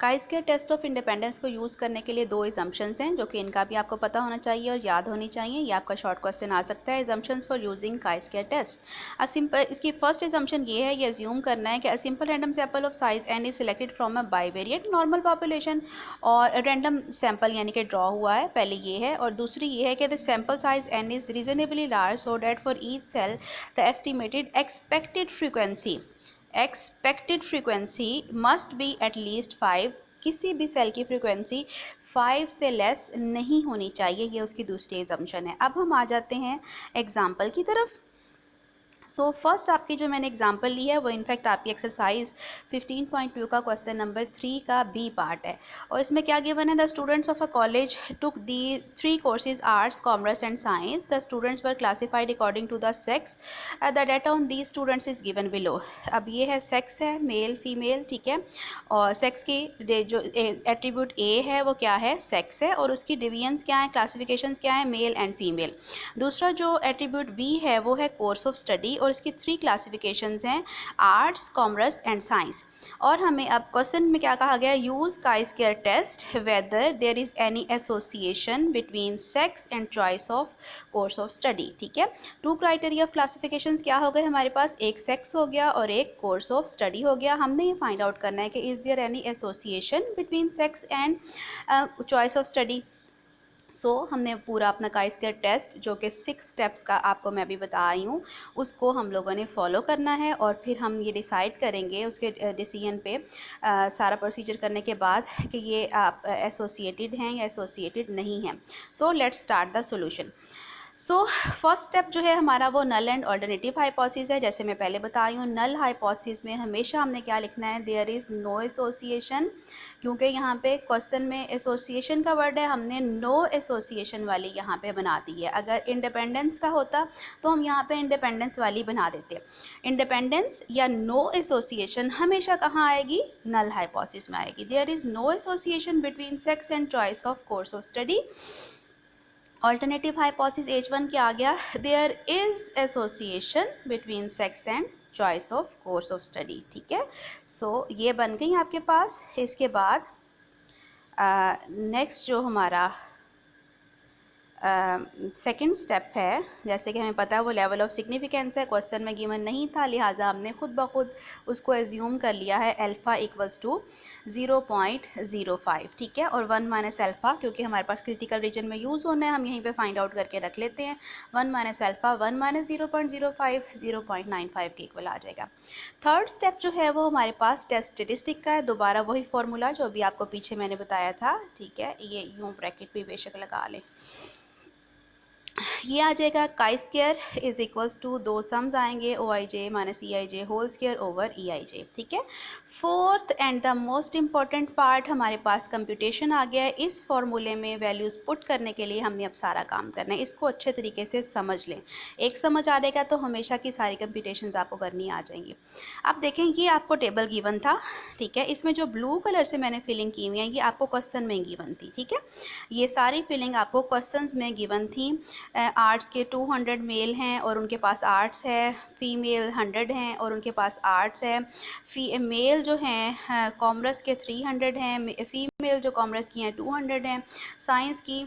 काई square test of independence को use करने के लिए दो इजम्पशंस हैं, जो कि इनका भी आपको पता होना चाहिए और याद होनी चाहिए। ये आपका शॉर्ट क्वेश्चन आ सकता है, assumptions for using chi square test. इसकी फर्स्ट इजम्पशन ये है, ये अज्यूम करना है कि a simple random sample of size n is selected from a bivariate normal population, और रैंडम सैंपल यानी कि ड्रॉ हुआ है, पहले ये है। और दूसरी ये है कि the sample size n is reasonably large so that for each cell the estimated expected frequency must be at least 5। किसी भी सेल की फ्रीक्वेंसी 5 से लेस नहीं होनी चाहिए, ये उसकी दूसरी एजम्पशन है। अब हम आ जाते हैं एग्जाम्पल की तरफ। सो फर्स्ट आपकी जो मैंने एग्जांपल ली है वो इनफैक्ट आपकी एक्सरसाइज 15.2 का क्वेश्चन नंबर 3 का बी पार्ट है, और इसमें क्या गिवन है, the students of a college took the 3 courses arts, commerce and science. The students were classified according to the sex. The data on the students is given below. अब ये है sex है, male female, ठीक है, और sex की जो attribute ए है वो क्या है, सेक्स है, और उसकी डिवीजन्स क्या है, क्लासिफिकेशंस क्या है, मेल एंड फीमेल। दूसरा जो एट्रीब्यूट बी है वो है कोर्स ऑफ स्टडी, और इसकी 3 क्लासिफिकेशंस हैं, आर्ट्स, कॉमर्स एंड साइंस। और हमें अब क्वेश्चन में क्या कहा गया, use chi square test whether there is any association between sex and choice of course of study. ठीक है, 2 क्राइटेरिया ऑफ क्लासिफिकेशंस क्या हो गए हमारे पास, एक सेक्स हो गया और एक कोर्स ऑफ स्टडी हो गया। हमने ये फाइंड आउट करना है कि is there any association between sex and choice of study. हमने पूरा अपना काई स्क्वायर टेस्ट, जो कि 6 स्टेप्स का आपको मैं अभी बता रही हूँ, उसको हम लोगों ने फॉलो करना है, और फिर हम ये डिसाइड करेंगे उसके डिसीजन पे सारा प्रोसीजर करने के बाद कि ये आप एसोसिएटेड हैं या एसोसिएटेड नहीं हैं। So let's start the solution. First step जो है हमारा वो नल एंड ऑल्टरनेटिव हाइपोथेसिस है। जैसे मैं पहले बता रही हूँ, नल हाइपोथेसिस में हमेशा हमने क्या लिखना है, देयर इज़ नो एसोसिएशन, क्योंकि यहाँ पे क्वेश्चन में एसोसिएशन का वर्ड है, हमने नो एसोसिएशन वाली यहाँ पे बना दी है। अगर इंडिपेंडेंस का होता तो हम यहाँ पे इंडिपेंडेंस वाली बना देते। इंडिपेंडेंस या नो एसोसिएशन हमेशा कहाँ आएगी, नल हाइपोथेसिस में आएगी। There is no association between sex and choice of course of study. Alternative hypothesis H1 क्या आ गया, there is association between sex and choice of course of study. ठीक है, ये बन गई आपके पास। इसके बाद नेक्स्ट जो हमारा सेकेंड स्टेप है, जैसे कि हमें पता है वो लेवल ऑफ सिग्निफिकेंस है, क्वेश्चन में गिवन नहीं था, लिहाजा हमने खुद ब खुद उसको एज्यूम कर लिया है अल्फा इक्वल्स टू 0.05। ठीक है, और 1 माइनस अल्फा, क्योंकि हमारे पास क्रिटिकल रीजन में यूज़ होना है, हम यहीं पे फाइंड आउट करके रख लेते हैं। 1 माइनस अल्फा 1 माइनस 0.05 0.95 के इक्वल आ जाएगा। थर्ड स्टेप जो है वो हमारे पास टेस्ट स्टेटिस्टिक का है, दोबारा वही फॉर्मूला जो अभी आपको पीछे मैंने बताया था। ठीक है, ये यूँ ब्रैकेट भी बेशक लगा लें, ये आ जाएगा chi square is equals to, दो सम्स आएंगे, O I J minus E I J whole square over E I J. ठीक है, fourth and the most important part हमारे पास कंप्यूटेशन आ गया है। इस फॉर्मूले में वैल्यूज पुट करने के लिए हमने अब सारा काम करना है, इसको अच्छे तरीके से समझ लें। एक समझ आ जाएगा तो हमेशा की सारी कंप्यूटेशन आपको करनी आ जाएंगी। अब देखें, ये आपको टेबल गिवन था, ठीक है, इसमें जो ब्लू कलर से मैंने फिलिंग की हुई है ये आपको क्वेश्चन में गिवन थी। ठीक है, ये सारी फिलिंग आपको क्वेश्चंस में गिवन थी। आर्ट्स के 200 मेल हैं और उनके पास आर्ट्स है, फीमेल 100 हैं और उनके पास आर्ट्स है। मेल जो हैं कॉमर्स के 300 हैं, फीमेल जो कॉमर्स की हैं 200 हैं, साइंस की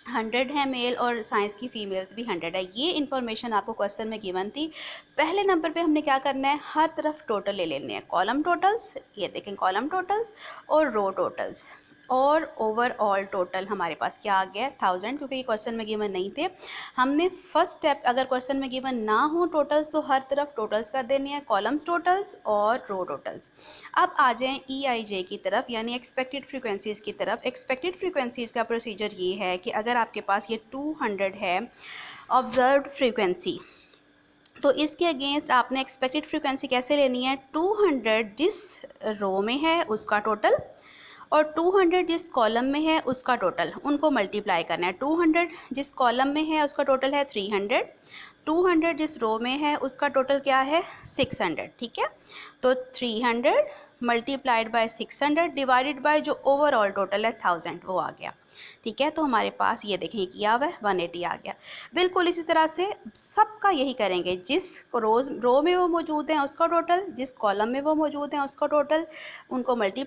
100 है मेल और साइंस की फीमेल्स भी 100 है। ये इन्फॉर्मेशन आपको क्वेश्चन में गिवन थी। पहले नंबर पे हमने क्या करना है, हर तरफ टोटल ले लेने हैं, कॉलम टोटल्स, ये देखें कॉलम टोटल्स और रो टोटल्स, और ओवरऑल टोटल हमारे पास क्या आ गया है 1000, क्योंकि ये क्वेश्चन में गिवन नहीं थे। हमने फर्स्ट स्टेप, अगर क्वेश्चन में गिवन ना हो टोटल्स तो हर तरफ टोटल्स कर देने हैं, कॉलम्स टोटल्स और रो टोटल्स। अब आ जाएं ई आई जे की तरफ, यानी एक्सपेक्टेड फ्रीक्वेंसीज की तरफ। एक्सपेक्टेड फ्रीक्वेंसीज का प्रोसीजर ये है कि अगर आपके पास ये 200 है ऑब्जर्व्ड फ्रीक्वेंसी, तो इसके अगेंस्ट आपने एक्सपेक्टेड फ्रीक्वेंसी कैसे लेनी है, 200 जिस रो में है उसका टोटल और 200 जिस कॉलम में है उसका टोटल, उनको मल्टीप्लाई करना है। 200 जिस कॉलम में है उसका टोटल है 300, 200 जिस रो में है उसका टोटल क्या है 600। ठीक है, तो 300 मल्टीप्लाइड बाय 600 डिवाइडेड बाय जो ओवरऑल टोटल है 1000, वो आ गया। ठीक है, तो हमारे पास ये देखें किया हुआ है 180 आ गया। बिल्कुल इसी तरह से सबका यही करेंगे, जिस रो में वो मौजूद हैं उसका टोटल, जिस कॉलम में वो मौजूद हैं उसका टोटल, उनको मल्टीप्लाई